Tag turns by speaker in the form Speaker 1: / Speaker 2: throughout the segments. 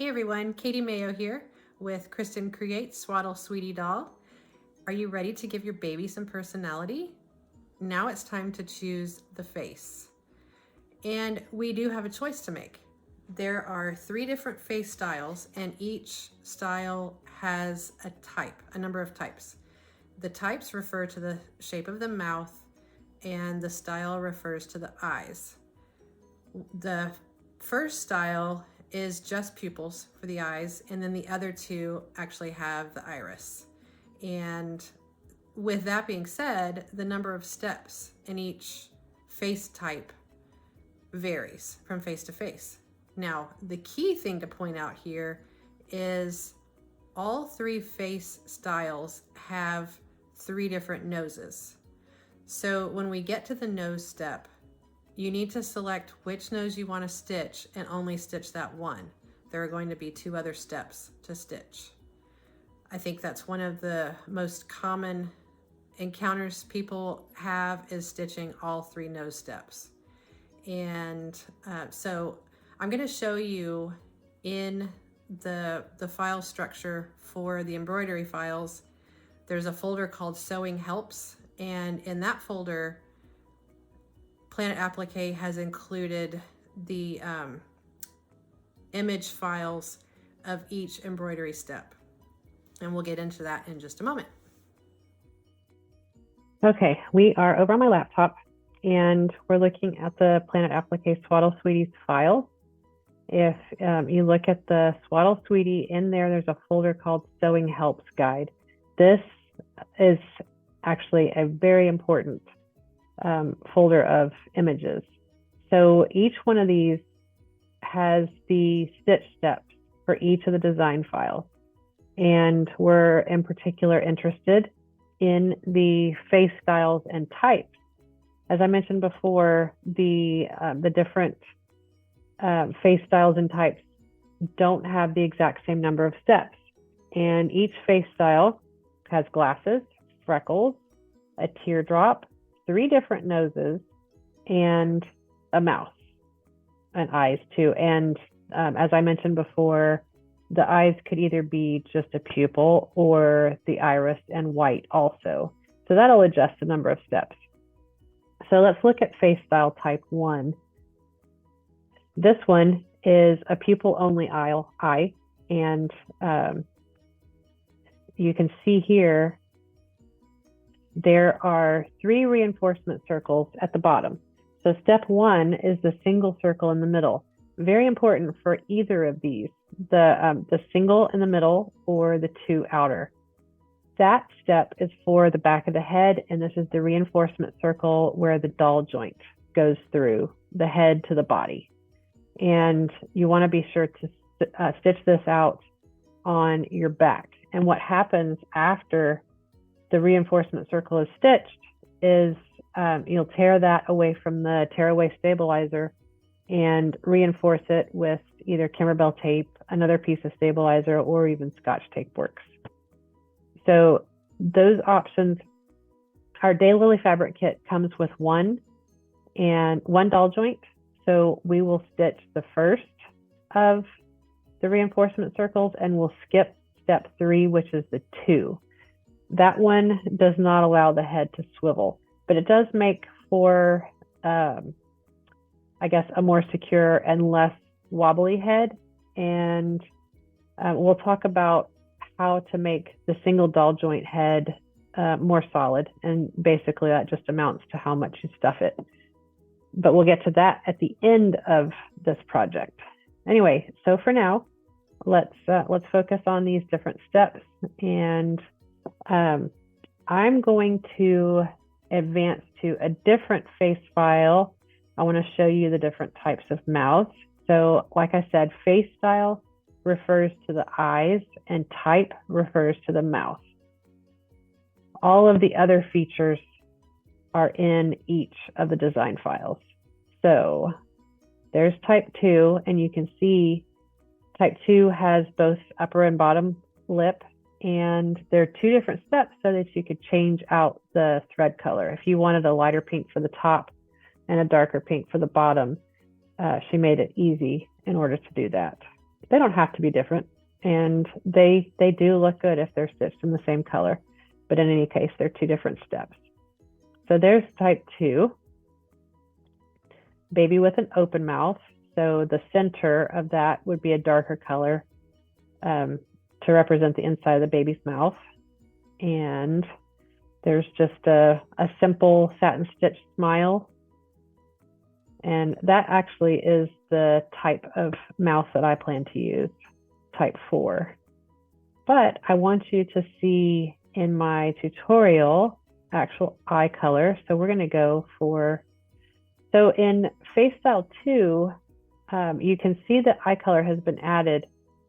Speaker 1: Hey everyone, Katy Mayo here with Cristin Creates Swaddle Sweetie doll. Are you ready to give your baby some personality? Now it's time to choose the face. And we do have a choice to make. There are 3 different face styles, and each style has a number of types. The types refer to the shape of the mouth, and the style refers to the eyes. The first style is just pupils for the eyes, and then the other 2 actually have the iris. And with that being said, the number of steps in each face type varies from face to face. Now, the key thing to point out here is all 3 face styles have 3 different noses. So when we get to the nose step, you need to select which nose you want to stitch and only stitch that one. There are going to be 2 other steps to stitch. I think that's one of the most common encounters people have, is stitching all 3 nose steps. And so I'm going to show you in the file structure for the embroidery files. There's a folder called Sewing Helps, and in that folder, Planet Applique has included the image files of each embroidery step. And we'll get into that in just a moment.
Speaker 2: Okay, we are over on my laptop and we're looking at the Planet Applique Swaddle Sweeties file. If you look at the Swaddle Sweetie, in there's a folder called Sewing Helps Guide. This is actually a very important folder of images. So each one of these has the stitch steps for each of the design files. And we're in particular interested in the face styles and types. As I mentioned before, the different face styles and types don't have the exact same number of steps. And each face style has glasses, freckles, a teardrop, 3 different noses, and a mouth, and eyes too. And as I mentioned before, the eyes could either be just a pupil or the iris and white also. So that'll adjust the number of steps. So let's look at face style type 1. This one is a pupil only eye, and you can see here there are 3 reinforcement circles at the bottom. So step 1 is the single circle in the middle. Very important for either of these, the single in the middle or the 2 outer. That step is for the back of the head, and this is the reinforcement circle where the doll joint goes through the head to the body. And you want to be sure to stitch this out on your back. And what happens after the reinforcement circle is stitched is you'll tear that away from the tearaway stabilizer and reinforce it with either Kimberbell tape, another piece of stabilizer, or even Scotch tape works. So those options, our Daylily Fabric Kit comes with one doll joint. So we will stitch the first of the reinforcement circles and we'll skip step 3, which is the 2. That one does not allow the head to swivel, but it does make for, I guess, a more secure and less wobbly head. And we'll talk about how to make the single doll joint head more solid. And basically that just amounts to how much you stuff it. But we'll get to that at the end of this project. Anyway, so for now, let's focus on these different steps. And I'm going to advance to a different face file. I want to show you the different types of mouths. So like I said, face style refers to the eyes and type refers to the mouth. All of the other features are in each of the design files. So there's type 2, and you can see type 2 has both upper and bottom lip, and there are 2 different steps so that you could change out the thread color. If you wanted a lighter pink for the top and a darker pink for the bottom, she made it easy in order to do that. They don't have to be different, and they do look good if they're stitched in the same color, but in any case, they're two different steps. So there's type 2, baby with an open mouth. So the center of that would be a darker color to represent the inside of the baby's mouth. And there's just a simple satin stitch smile. And that actually is the type of mouth that I plan to use, type 4. But I want you to see in my tutorial actual eye color. So we're going to go for, so in Face Style 2, you can see that eye color has been added,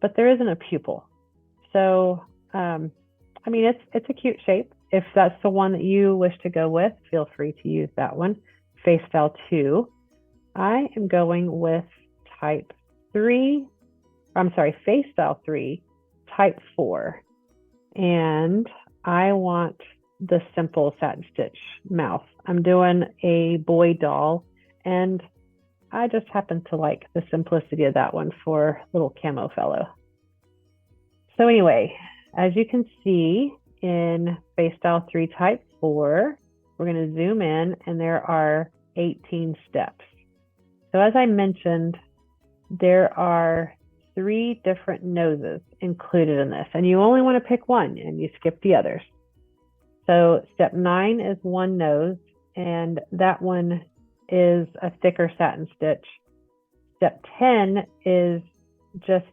Speaker 2: but there isn't a pupil. So, I mean, it's a cute shape. If that's the one that you wish to go with, feel free to use that one. Face Style 2. I am going with type 3, I'm sorry, Face Style 3, type 4. And I want the simple satin stitch mouth. I'm doing a boy doll, and I just happen to like the simplicity of that one for little camo fellow. So anyway, as you can see in Face Style 3 type 4, we're going to zoom in, and there are 18 steps. So as I mentioned, there are 3 different noses included in this, and you only want to pick one and you skip the others. So step 9 is one nose, and that one is a thicker satin stitch. Step 10 is just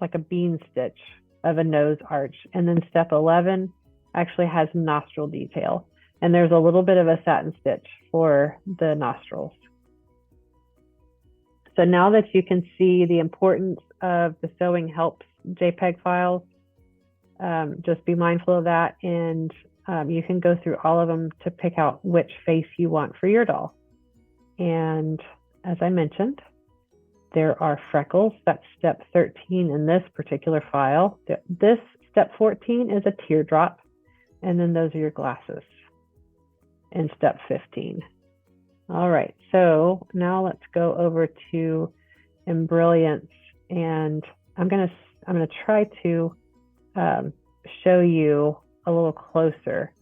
Speaker 2: like a bean stitch of a nose arch. And then step 11 actually has nostril detail, and there's a little bit of a satin stitch for the nostrils. So now that you can see the importance of the Sewing Helps JPEG files, just be mindful of that, and you can go through all of them to pick out which face you want for your doll. And as I mentioned, there are freckles. That's step 13 in this particular file. This step 14 is a teardrop, and then those are your glasses in step 15. All right, so now let's go over to Embrilliance, and I'm gonna try to show you a little closer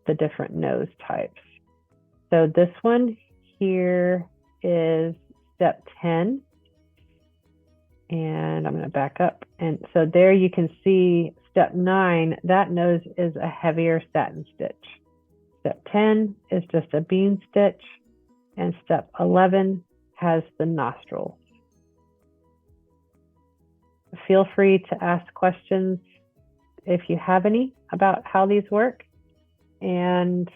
Speaker 2: the different nose types. So this one here is step 10, and I'm going to back up, and so there you can see step 9, that nose is a heavier satin stitch. Step 10 is just a bean stitch, and step 11 has the nostrils. Feel free to ask questions if you have any about how these work. And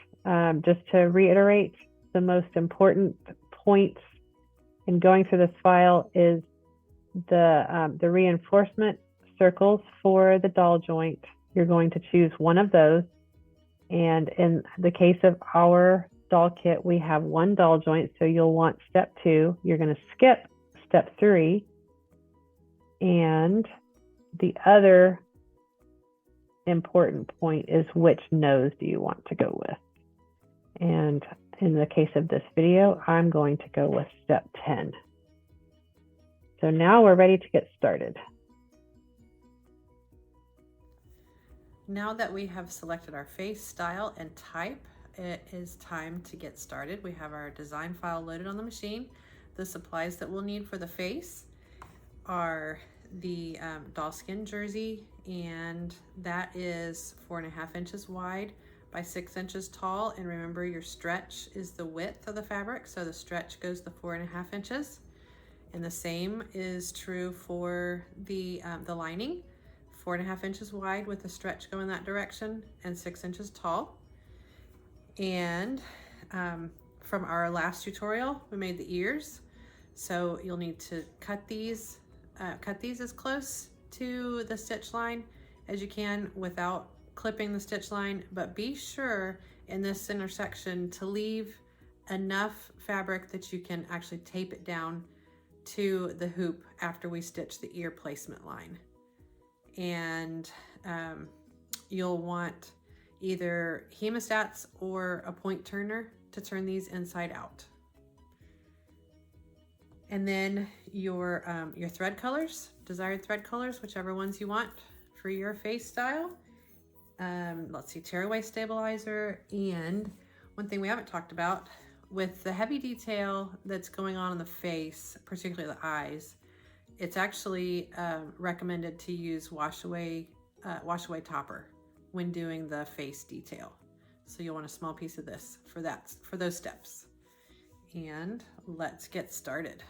Speaker 2: just to reiterate, the most important points in going through this file is the reinforcement circles for the doll joint. You're going to choose one of those. And in the case of our doll kit, we have one doll joint, so you'll want step 2. You're going to skip step 3. And the other important point is which nose do you want to go with. And in the case of this video, I'm going to go with step 10. So now we're ready to get started.
Speaker 1: Now that we have selected our face, style, and type, it is time to get started. We have our design file loaded on the machine. The supplies that we'll need for the face are the doll skin jersey, and that is 4.5 inches wide by 6 inches tall. And remember, your stretch is the width of the fabric, so the stretch goes to 4.5 inches. And the same is true for the lining, 4.5 inches wide with the stretch going that direction and 6 inches tall. And from our last tutorial, we made the ears. So you'll need to cut these as close to the stitch line as you can without clipping the stitch line, but be sure in this center section to leave enough fabric that you can actually tape it down to the hoop after we stitch the ear placement line. And you'll want either hemostats or a point turner to turn these inside out. And then your thread colors, desired thread colors, whichever ones you want for your face style. Let's see, tearaway stabilizer. And one thing we haven't talked about, with the heavy detail that's going on in the face, particularly the eyes, it's actually recommended to use wash away topper when doing the face detail. So you'll want a small piece of this for those steps. And let's get started.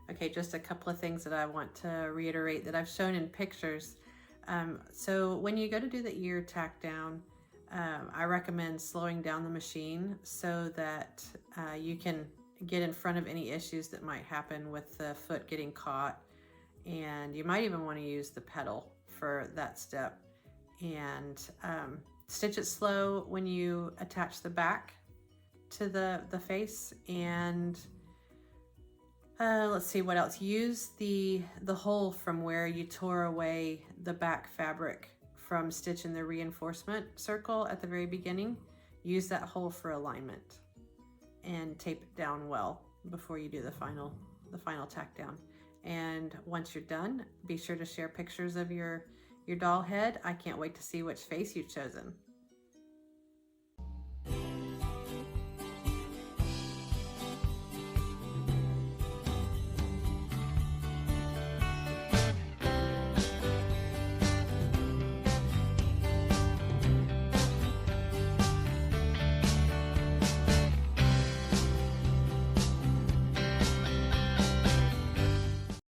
Speaker 1: Okay, just a couple of things that I want to reiterate that I've shown in pictures. So when you go to do the ear tack down, I recommend slowing down the machine so that you can get in front of any issues that might happen with the foot getting caught. And you might even want to use the pedal for that step. And stitch it slow when you attach the back to the face. And let's see what else. Use the hole from where you tore away the back fabric from stitching the reinforcement circle at the very beginning. Use that hole for alignment and tape it down well before you do the final tack down. And once you're done, be sure to share pictures of your doll head. I can't wait to see which face you've chosen.